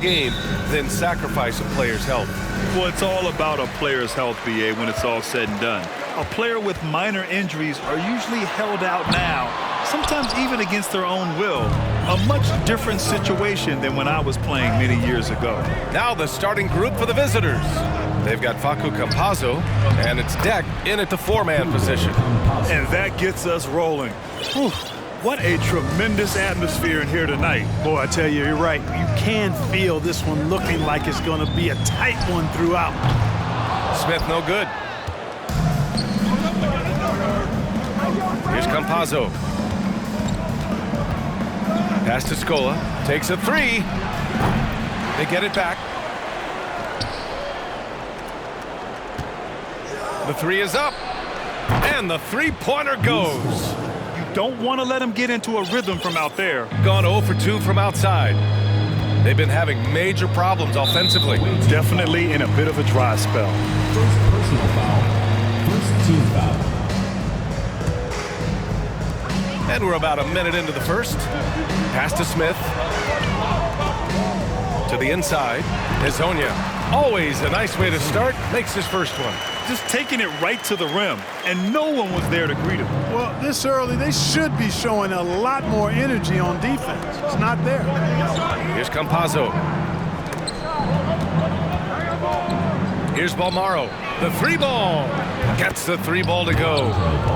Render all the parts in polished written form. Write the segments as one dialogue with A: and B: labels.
A: game than sacrifice a player's health.
B: Well, it's all about a player's health, BA, when it's all said and done. A player with minor injuries are usually held out now, sometimes even against their own will. A much different situation than when I was playing many years ago.
A: Now the starting group for the visitors. They've got Facu Campazzo, and it's Deck in at the four-man position.
B: And that gets us rolling. Whew. What a tremendous atmosphere in here tonight.
C: Boy, I tell you, you're right. You can feel this one looking like it's going to be a tight one throughout.
A: Smith no good. Here's Campazzo. Pass to Scola. Takes a three. They get it back. The three is up. And the three-pointer goes.
B: Don't want to let him get into a rhythm from out there.
A: Gone 0 for 2 from outside. They've been having major problems offensively.
B: Definitely in a bit of a dry spell.
D: First personal foul. First team foul.
A: And we're about a minute into the first. Pass to Smith. To the inside. Hezonja. Always a nice way to start. Makes his first one.
B: Just taking it right to the rim, and no one was there to greet him.
C: Well, this early, they should be showing a lot more energy on defense. It's not there.
A: Here's Campazzo. Here's Balmaro. The three ball. Gets the three ball to go.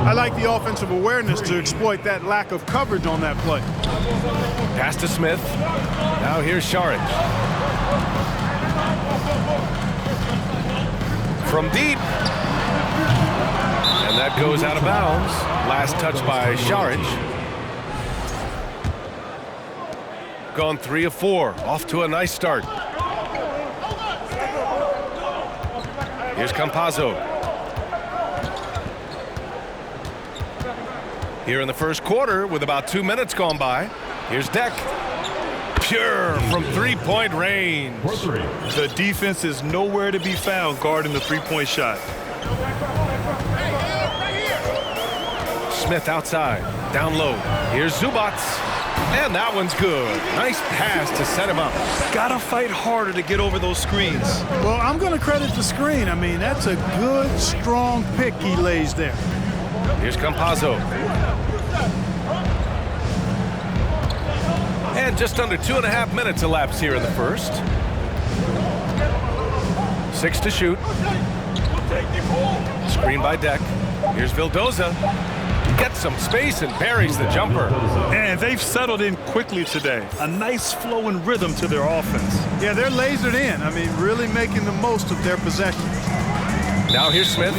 C: I like the offensive awareness to exploit that lack of coverage on that play.
A: Pass to Smith. Now here's Šarić. From deep. And that goes out of bounds. Last touch by Šarić. Gone 3 of 4. Off to a nice start. Here's Campazzo. Here in the first quarter with about 2 minutes gone by. Here's Deck. Pure from three-point range.
B: The defense is nowhere to be found guarding the three-point shot.
A: Smith outside, down low. Here's Zubac, and that one's good. Nice pass to set him up.
B: Gotta fight harder to get over those screens.
C: Well, I'm going to credit the screen. I mean, that's a good, strong pick he lays there.
A: Here's Campazzo. And just under 2.5 minutes elapsed here in the first. 6 to shoot. Screen by Deck. Here's Vildoza. Gets some space and buries the jumper.
B: And they've settled in quickly today. A nice flowing rhythm to their offense.
C: Yeah, they're lasered in. I mean, really making the most of their possession.
A: Now here's Smith.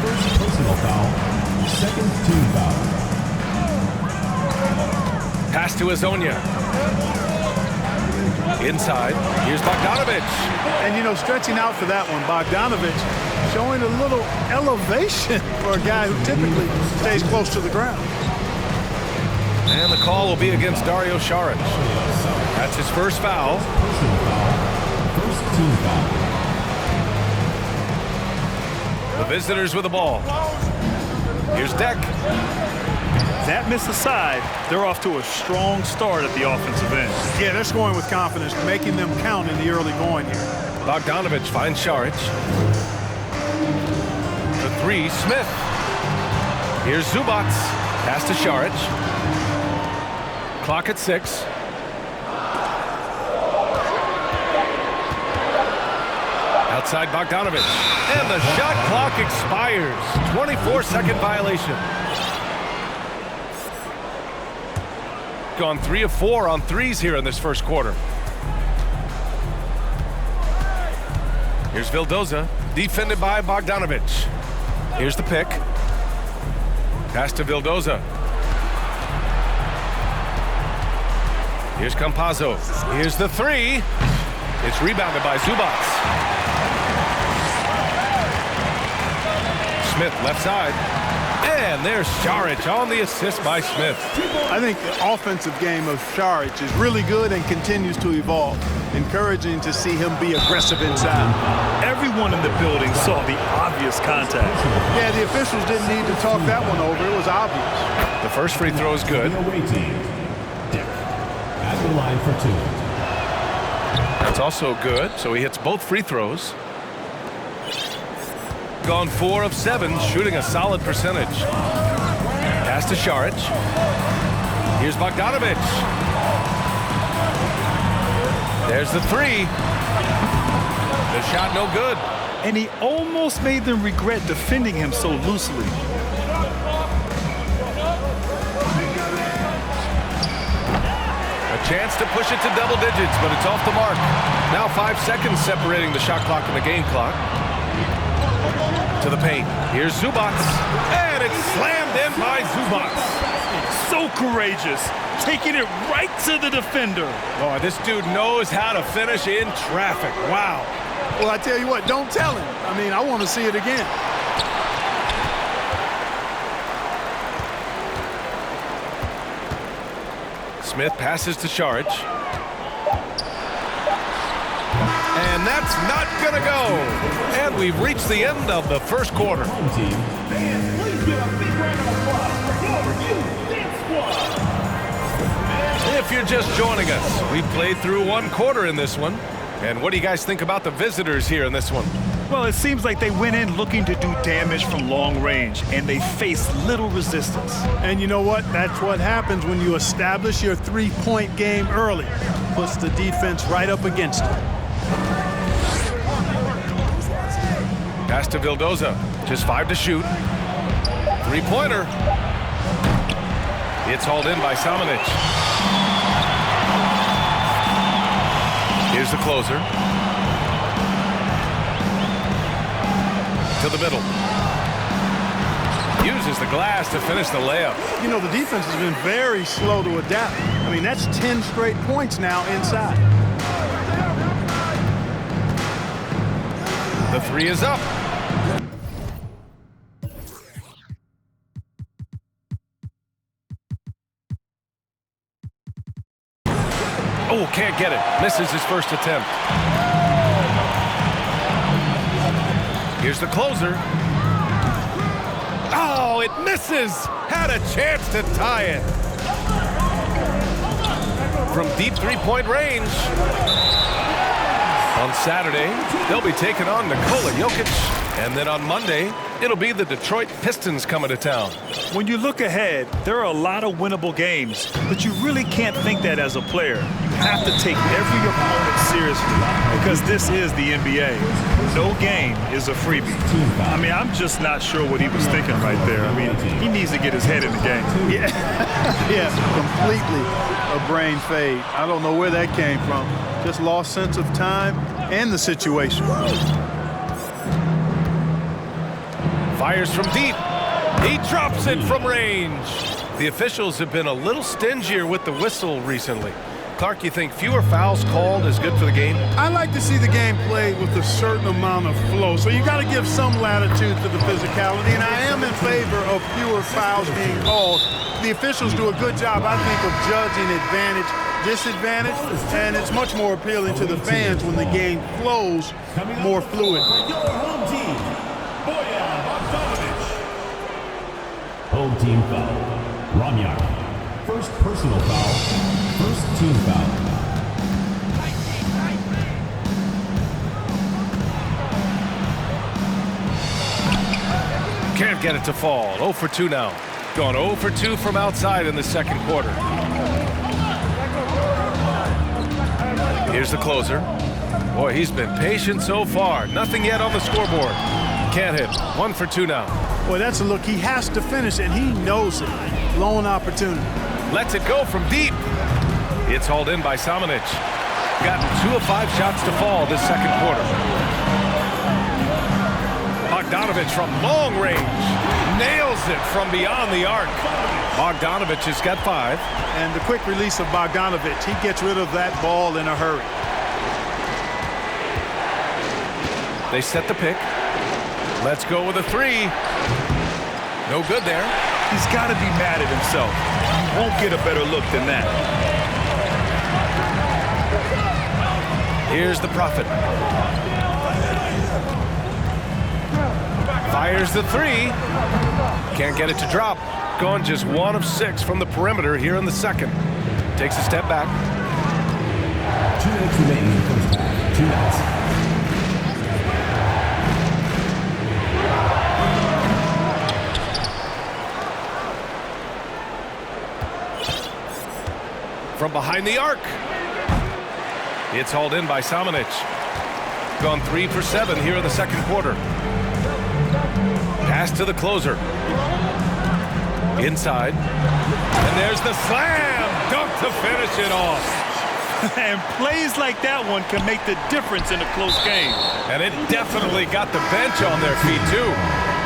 D: First personal foul. Second team foul.
A: Pass to Hezonja. Inside, here's Bogdanović.
C: And, you know, stretching out for that one, Bogdanović showing a little elevation for a guy who typically stays close to the ground.
A: And the call will be against Dario Šarić. That's his first foul.
D: First team foul.
A: The visitors with the ball. Here's Deck.
B: That miss aside, they're off to a strong start at the offensive end.
C: Yeah, they're scoring with confidence, making them count in the early going here.
A: Bogdanović finds Šarić. The three, Smith. Here's Zubac. Pass to Šarić. Clock at 6. Outside Bogdanović. And the shot clock expires. 24-second violation. Gone 3 of 4 on threes here in this first quarter. Here's Vildoza, defended by Bogdanović. Here's the pick. Pass to Vildoza. Here's Campazzo. Here's the three. It's rebounded by Zubac. Smith left side. And there's Šarić on the assist by Smith.
C: I think the offensive game of Šarić is really good and continues to evolve. Encouraging to see him be aggressive inside.
B: Everyone in the building saw the obvious contact.
C: Yeah, the officials didn't need to talk that one over. It was obvious.
A: The first free throw is good.
D: The away team, the line for 2.
A: That's also good, so he hits both free throws. Gone 4 of 7, shooting a solid percentage. Pass to Šarić. Here's Bogdanović. There's the 3. The shot no good.
B: And he almost made them regret defending him so loosely.
A: A chance to push it to double digits, but it's off the mark. Now 5 seconds separating the shot clock and the game clock. To the paint. Here's Zubac. And it's slammed in by Zubac.
B: So courageous, taking it right to the defender.
A: Boy, this dude knows how to finish in traffic. Wow.
C: Well, I tell you what, don't tell him. I mean, I want to see it again.
A: Smith passes to Šarić. And that's not going to go. And we've reached the end of the first quarter.
D: Home team, please give a big round of applause for your review dance squad.
A: If you're just joining us, we played through 1 quarter in this one. And what do you guys think about the visitors here in this one?
B: Well, it seems like they went in looking to do damage from long range, and they faced little resistance.
C: And you know what? That's what happens when you establish your three-point game early. Puts the defense right up against it.
A: Pass to Vildoza. Just 5 to shoot. 3-pointer. It's hauled in by Samanic. Here's the closer. To the middle. Uses the glass to finish the layup.
C: You know, the defense has been very slow to adapt. I mean, that's 10 straight points now inside.
A: The 3 is up. Oh, can't get it. Misses his first attempt. Here's the closer. Oh, it misses. Had a chance to tie it. From deep 3-point range. On Saturday, they'll be taking on Nikola Jokic. And then on Monday, it'll be the Detroit Pistons coming to town.
B: When you look ahead, there are a lot of winnable games, but you really can't think that as a player. You have to take every opponent seriously because this is the NBA. No game is a freebie. I mean, I'm just not sure what he was thinking right there. I mean, he needs to get his head in the game.
C: Yeah, yeah, completely a brain fade. I don't know where that came from. Just lost sense of time and the situation.
A: Fires from deep. He drops it from range. The officials have been a little stingier with the whistle recently. Clark, you think fewer fouls called is good for the game?
C: I like to see the game played with a certain amount of flow, so you got to give some latitude to the physicality, and I am in favor of fewer fouls being called. The officials do a good job, I think, of judging advantage, disadvantage, and it's much more appealing to the fans when the game flows more fluid.
D: Home team foul. Ramyak. First personal foul. First team foul.
A: Can't get it to fall. 0 for 2 now. Gone 0 for 2 from outside in the second quarter. Here's the closer. Boy, he's been patient so far. Nothing yet on the scoreboard. Can't hit. 1 for 2 now.
C: Boy, that's a look. He has to finish, and he knows it. Lone opportunity.
A: Lets it go from deep. It's hauled in by Samanic. Gotten 2 of 5 shots to fall this second quarter. Bogdanović from long range. Nails it from beyond the arc. Bogdanović has got 5.
C: And the quick release of Bogdanović, he gets rid of that ball in a hurry.
A: They set the pick. Let's go with a 3. No good there.
B: He's got to be mad at himself. He won't get a better look than that.
A: Here's the Prophet. Fires the 3. Can't get it to drop. Gone just 1 of 6 from the perimeter here in the second. Takes a step back.
D: 2 minutes remaining in the first half. 2 minutes.
A: From behind the arc. It's hauled in by Samanic. Gone 3 for 7 here in the second quarter. Pass to the closer. Inside. And there's the slam dunk to finish it off.
B: And plays like that one can make the difference in a close game.
A: And it definitely got the bench on their feet, too.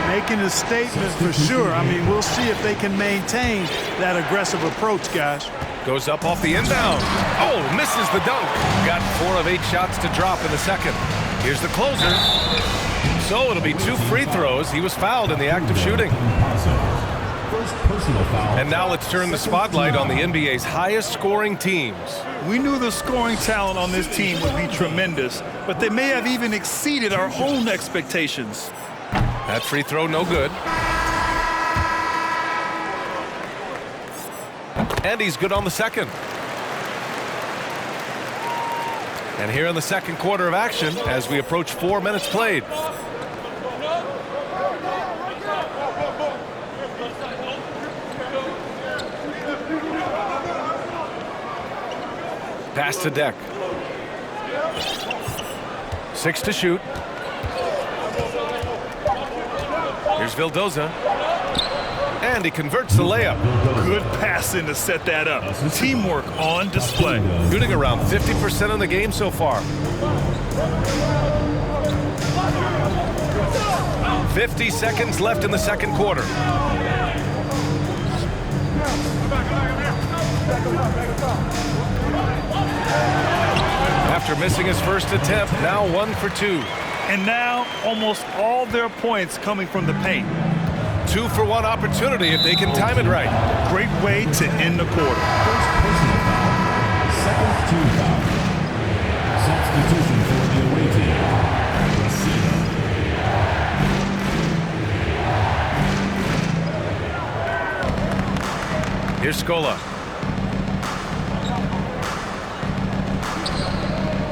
C: Making a statement for sure. I mean, we'll see if they can maintain that aggressive approach, guys.
A: Goes up off the inbound. Oh, misses the dunk. Got 4 of 8 shots to drop in the second. Here's the closer. So it'll be 2 free throws. He was fouled in the act of shooting.
D: First personal foul.
A: And now let's turn the spotlight on the NBA's highest scoring teams.
B: We knew the scoring talent on this team would be tremendous, but they may have even exceeded our own expectations.
A: That free throw no good. And he's good on the second. And here in the second quarter of action as we approach 4 minutes played. Pass to Deck. 6 to shoot. Here's Vildoza. And he converts the layup.
B: Good passing to set that up. Teamwork on display.
A: Shooting around 50% in the game so far. 50 seconds left in the second quarter. After missing his first attempt, now 1 for 2.
B: And now almost all their points coming from the paint.
A: 2 for 1 opportunity if they can time it right.
B: Great way to end the quarter.
D: First personal foul. Second team foul. Substitution for the away team.
A: Here's Scola.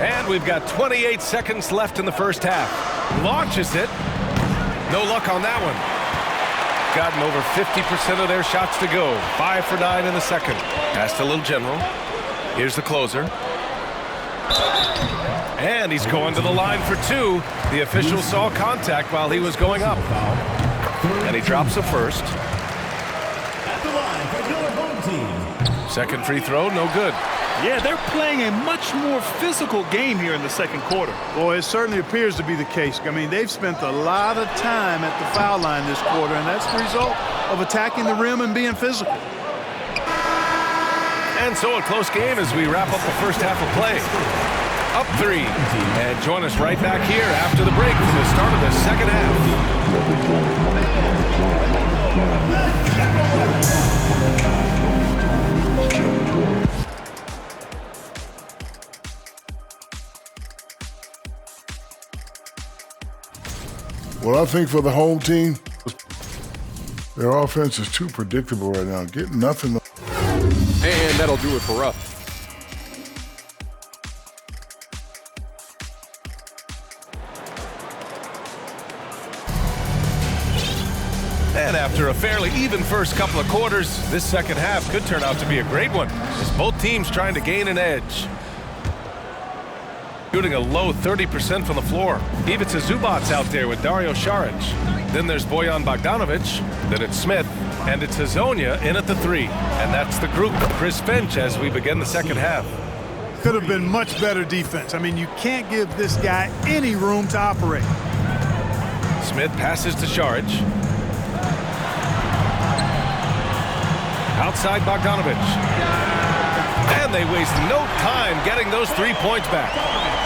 A: And we've got 28 seconds left in the first half. Launches it. No luck on that one. Gotten over 50% of their shots to go. 5 for 9 in the second. Pass to Little General. Here's the closer. And he's going to the line for 2. The official saw contact while he was going up. And he drops a first.
D: At the line for your home team.
A: Second free throw, no good.
B: Yeah, they're playing a much more physical game here in the second quarter.
C: Well, it certainly appears to be the case. I mean, they've spent a lot of time at the foul line this quarter, and that's the result of attacking the rim and being physical.
A: And so a close game as we wrap up the first half of play. Up 3. And join us right back here after the break for the start of the second half.
E: Well, I think for the home team, their offense is too predictable right now. Getting nothing.
F: And that'll do it for us.
A: And after a fairly even first couple of quarters, this second half could turn out to be a great one, as both teams trying to gain an edge. Shooting a low 30% from the floor. Ivica Zubac's out there with Dario Saric. Then there's Bojan Bogdanovic. Then it's Smith. And it's Hazonia in at the 3. And that's the group of Chris Finch as we begin the second half.
C: Could have been much better defense. I mean, you can't give this guy any room to operate.
A: Smith passes to Saric. Outside Bogdanovic. And they waste no time getting those 3 points back.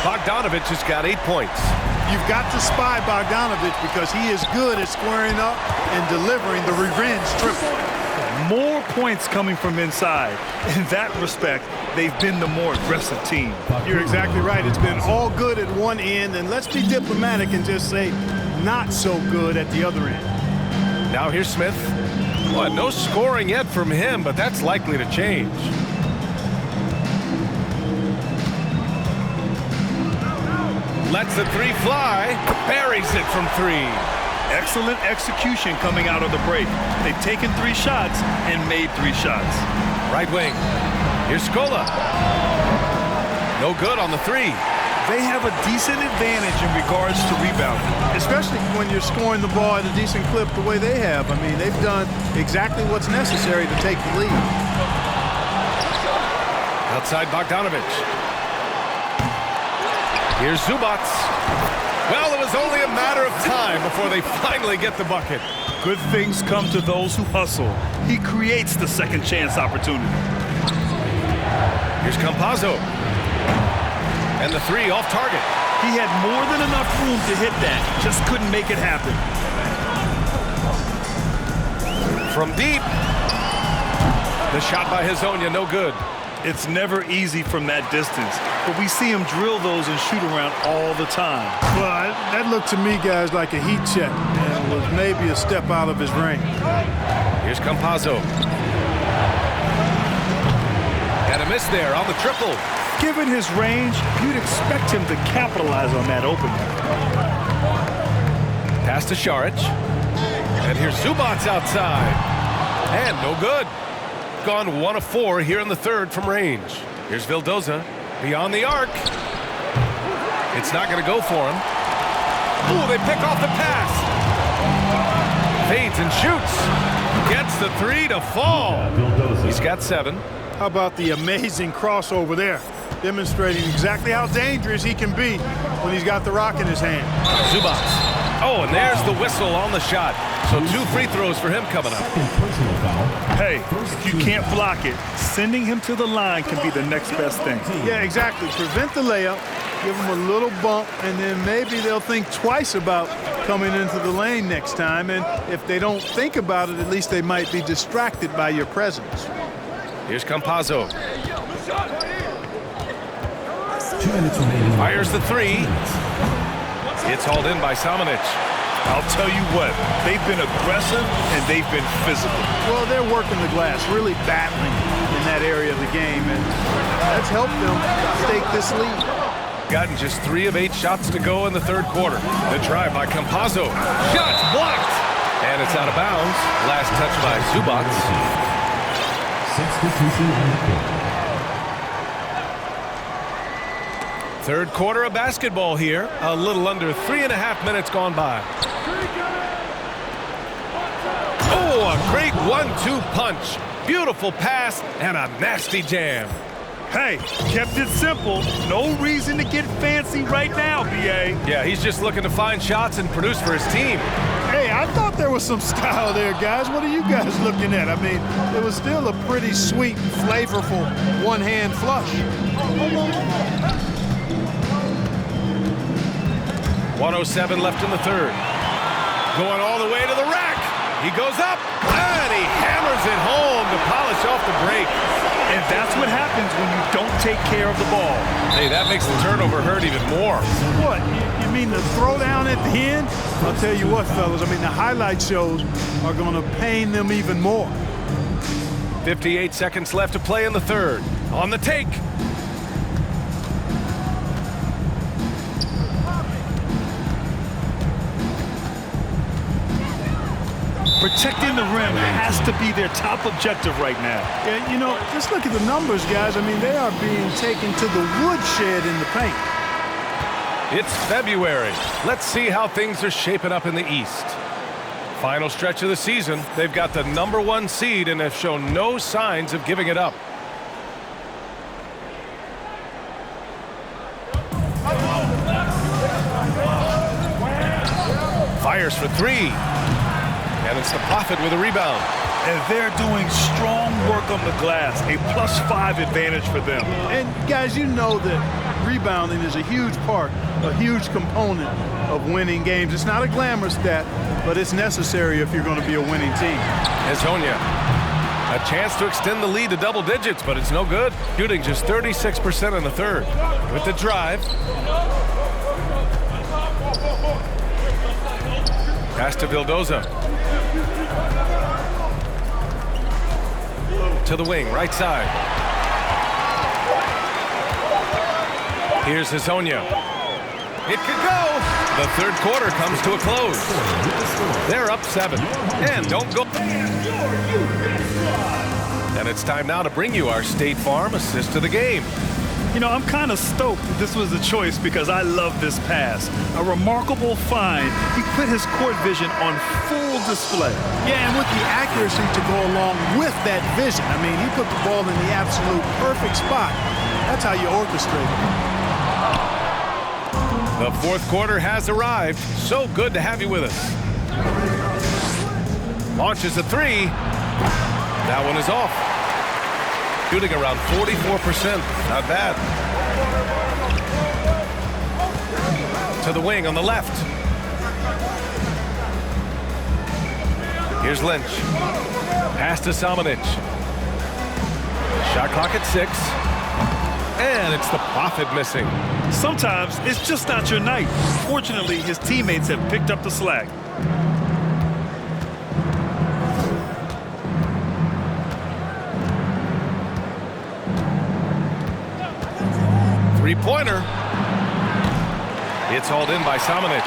A: Bogdanovic has got 8 points.
C: You've got to spy Bogdanovic because he is good at squaring up and delivering the revenge triple.
B: More points coming from inside. In that respect, they've been the more aggressive team.
C: You're exactly right. It's been all good at one end, and let's be diplomatic and just say not so good at the other end.
A: Now here's Smith. Well, no scoring yet from him, but that's likely to change. Lets the three fly. Buries it from three.
B: Excellent execution coming out of the break. They've taken 3 shots and made 3 shots.
A: Right wing. Here's Scola. No good on the three.
B: They have a decent advantage in regards to rebounding.
C: Especially when you're scoring the ball at a decent clip the way they have. I mean, they've done exactly what's necessary to take the lead.
A: Outside Bogdanovich. Here's Zubats. Well, it was only a matter of time before they finally get the bucket.
B: Good things come to those who hustle. He creates the second chance opportunity.
A: Here's Campazzo. And the three off target.
B: He had more than enough room to hit that. Just couldn't make it happen.
A: From deep. The shot by Hezonja, no good.
B: It's never easy from that distance, but we see him drill those and shoot around all the time.
C: Well, that looked to me, guys, like a heat check, and was maybe a step out of his range.
A: Here's Campazzo. Got a miss there on the triple.
B: Given his range, you'd expect him to capitalize on that opening.
A: Pass to Šarić. And here's Zubats outside. And no good. Gone 1 of 4 here in the third from range. Here's Vildoza beyond the arc. It's not going to go for him. Ooh, they pick off the pass. Fades and shoots. Gets the three to fall. He's got 7.
C: How about the amazing crossover there? Demonstrating exactly how dangerous he can be when he's got the rock in his hand.
A: Zubats. Oh, and there's the whistle on the shot. So 2 free throws for him coming up.
B: Hey, if you can't block it, sending him to the line can be the next best thing.
C: Yeah, exactly. Prevent the layup, give him a little bump, and then maybe they'll think twice about coming into the lane next time. And if they don't think about it, at least they might be distracted by your presence.
A: Here's Campazzo.
D: 2 minutes remaining.
A: Fires the three. It's hauled in by Samanic.
B: I'll tell you what, they've been aggressive and they've been physical.
C: Well, they're working the glass, really battling in that area of the game, and that's helped them stake this lead.
A: Gotten just 3 of 8 shots to go in the third quarter. The drive by Campazzo. Shots blocked. And it's out of bounds. Last touch by Zubats.
D: Substitution on the court.
A: Third quarter of basketball here. A little under 3.5 minutes gone by. Oh, a great 1-2 punch. Beautiful pass and a nasty jam.
B: Hey, kept it simple. No reason to get fancy right now, B.A.
A: Yeah, he's just looking to find shots and produce for his team.
C: Hey, I thought there was some style there, guys. What are you guys looking at? I mean, it was still a pretty sweet, flavorful one-hand flush.
A: 1:07 left in the third. Going all the way to the rack. He goes up, and he hammers it home to polish off the break.
B: And that's what happens when you don't take care of the ball.
A: Hey, that makes the turnover hurt even more.
C: What, you mean the throwdown at the end? I'll tell you what, fellas, I mean, the highlight shows are going to pain them even more.
A: 58 seconds left to play in the third. On the take.
B: Protecting the rim has to be their top objective right now.
C: Yeah, you know, just look at the numbers, guys. I mean, they are being taken to the woodshed in the paint.
A: It's February. Let's see how things are shaping up in the East. Final stretch of the season. They've got the #1 seed and have shown no signs of giving it up. Fires for 3. And it's the Prophet with a rebound.
B: And they're doing strong work on the glass, a +5 advantage for them.
C: And, guys, you know that rebounding is a huge part, a huge component of winning games. It's not a glamour stat, but it's necessary if you're going to be a winning team.
A: Hezonja, a chance to extend the lead to double digits, but it's no good. Shooting just 36% in the third. With the drive. Pass to Vildoza. To the wing, right side. Here's Hezonja. It could go. The third quarter comes to a close. They're up 7. And don't go. And it's time now to bring you our State Farm assist to the game.
B: You know, I'm kind of stoked that this was a choice because I love this pass. A remarkable find. He put his court vision on full display.
C: Yeah, and with the accuracy to go along with that vision. I mean, he put the ball in the absolute perfect spot. That's how you orchestrate it.
A: The fourth quarter has arrived. So good to have you with us. Launches a 3. That one is off. Shooting around 44%. Not bad. To the wing on the left. Here's Lynch. Pass to Samanic. Shot clock at 6. And it's the Prophet missing.
B: Sometimes it's just not your night. Fortunately, his teammates have picked up the slack.
A: Three-pointer. It's hauled in by Samanic.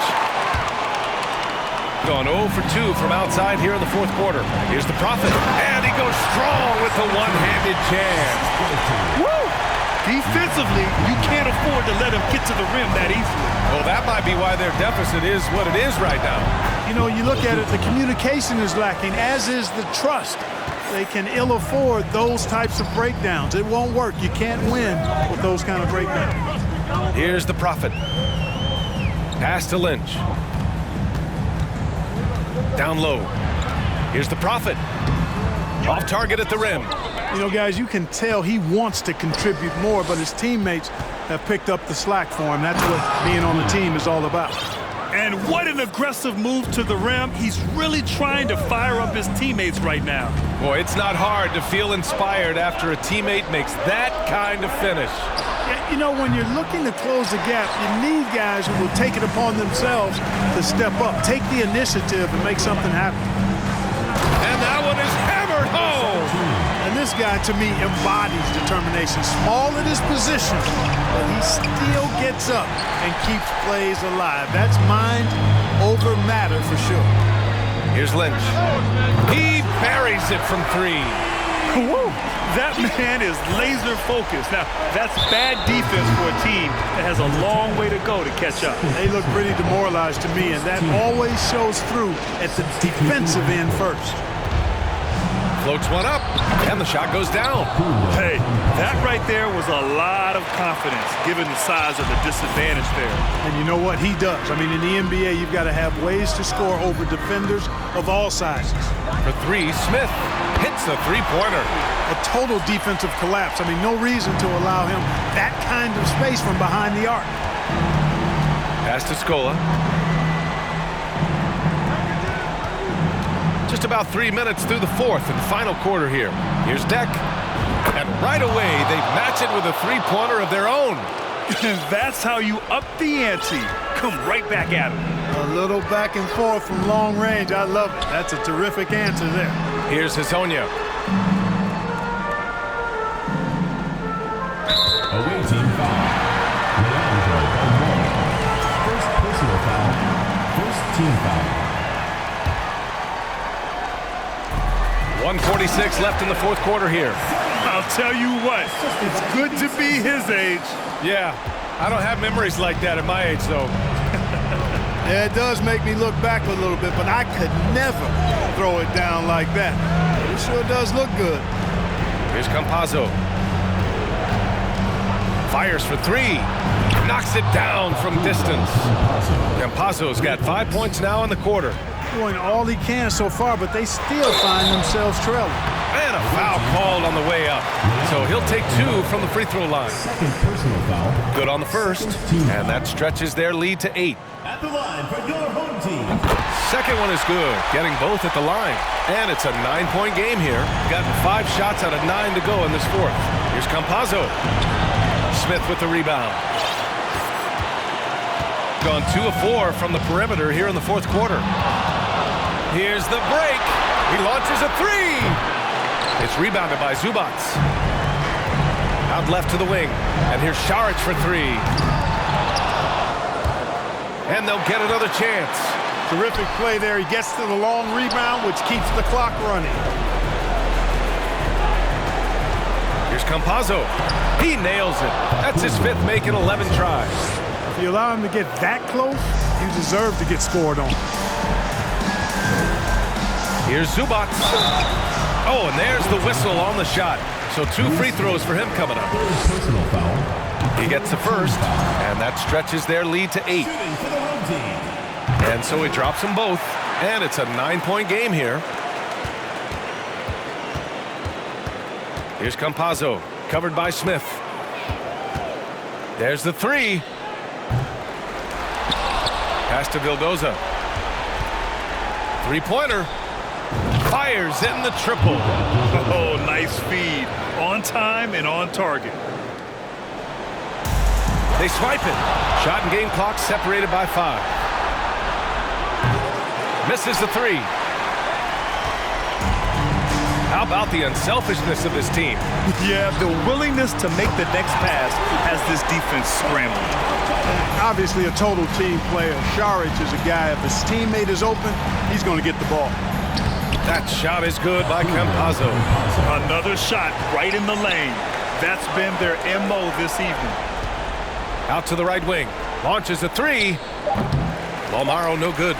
A: Gone 0 for 2 from outside here in the fourth quarter. Here's the Prophet. And he goes strong with the one-handed jam.
B: Woo! Defensively, you can't afford to let him get to the rim that easily.
A: Well, that might be why their deficit is what it is right now.
C: You know, you look at it, the communication is lacking, as is the trust. They can ill afford those types of breakdowns. It won't work. You can't win with those kind of breakdowns.
A: Here's the Prophet. Pass to Lynch. Down low. Here's the Prophet. Off target at the rim.
C: You know, guys, you can tell he wants to contribute more, but his teammates have picked up the slack for him. That's what being on the team is all about.
B: And what an aggressive move to the rim. He's really trying to fire up his teammates right now.
A: Boy, it's not hard to feel inspired after a teammate makes that kind of finish.
C: Yeah, you know, when you're looking to close the gap, you need guys who will take it upon themselves to step up, take the initiative, and make something happen.
A: And that one is hammered home.
C: And this guy, to me, embodies determination. Small in his position, but he still gets up and keeps plays alive. That's mind over matter for sure.
A: Here's Lynch. He buries it from 3.
B: Woo! That man is laser focused. Now, that's bad defense for a team that has a long way to go to catch up.
C: They look pretty demoralized to me, and that always shows through at the defensive end first.
A: Floats one up, and the shot goes down.
B: Hey, that right there was a lot of confidence, given the size of the disadvantage there.
C: And you know what? He does. I mean, in the NBA, you've got to have ways to score over defenders of all sizes.
A: For 3, Smith hits a three-pointer.
C: A total defensive collapse. I mean, no reason to allow him that kind of space from behind the arc.
A: Pass to Scola. Just about 3 minutes through the fourth and final quarter here. Here's Deck. And right away, they match it with a three-pointer of their own.
B: And that's how you up the ante. Come right back at him.
C: A little back and forth from long range. I love it. That's a terrific answer there.
A: Here's Hazonia.
D: Away team foul. L1monchell1. First personal foul. First team foul.
A: 1:46 left in the fourth quarter here.
B: I'll tell you what, it's good to be his age.
A: Yeah, I don't have memories like that at my age, though.
C: Yeah, it does make me look back a little bit, but I could never throw it down like that. It sure does look good.
A: Here's Campazzo. Fires for 3. Knocks it down from distance. Campazzo's got 5 points now in the quarter.
C: Doing all he can so far, but they still find themselves trailing.
A: And a foul called on the way up. So he'll take 2 from the free throw line.
D: Second personal foul.
A: Good on the first. And that stretches their lead to 8.
D: At the line for your home team.
A: Second one is good, getting both at the line. And it's a 9-point game here. Gotten 5 shots out of 9 to go in this fourth. Here's Campazzo. Smith with the rebound. Gone 2 of 4 from the perimeter here in the fourth quarter. Here's the break. He launches a 3. It's rebounded by Zubats. Out left to the wing. And here's Šarić for 3. And they'll get another chance.
C: Terrific play there. He gets to the long rebound, which keeps the clock running.
A: Here's Campazzo. He nails it. That's his 5th make in 11 tries.
C: If you allow him to get that close, you deserve to get scored on.
A: Here's Zubac. Oh, and there's the whistle on the shot. So 2 free throws for him coming up.
D: Personal foul.
A: He gets the first, and that stretches their lead to 8.
D: Shooting for the road team.
A: And so he drops them both, and it's a 9-point game here. Here's Campazzo, covered by Smith. There's the 3. Pass to Vildoza. 3-pointer. Fires in the triple.
B: Oh, nice feed. On time and on target.
A: They swipe it. Shot and game clock separated by 5. Misses the 3. How about the unselfishness of this team?
B: Yeah, the willingness to make the next pass has this defense scrambling.
C: Obviously a total team player. Saric is a guy, if his teammate is open, he's going to get the ball.
A: That shot is good by Campazzo.
B: Another shot right in the lane. That's been their MO this evening.
A: Out to the right wing. Launches a 3. Lomaro no good.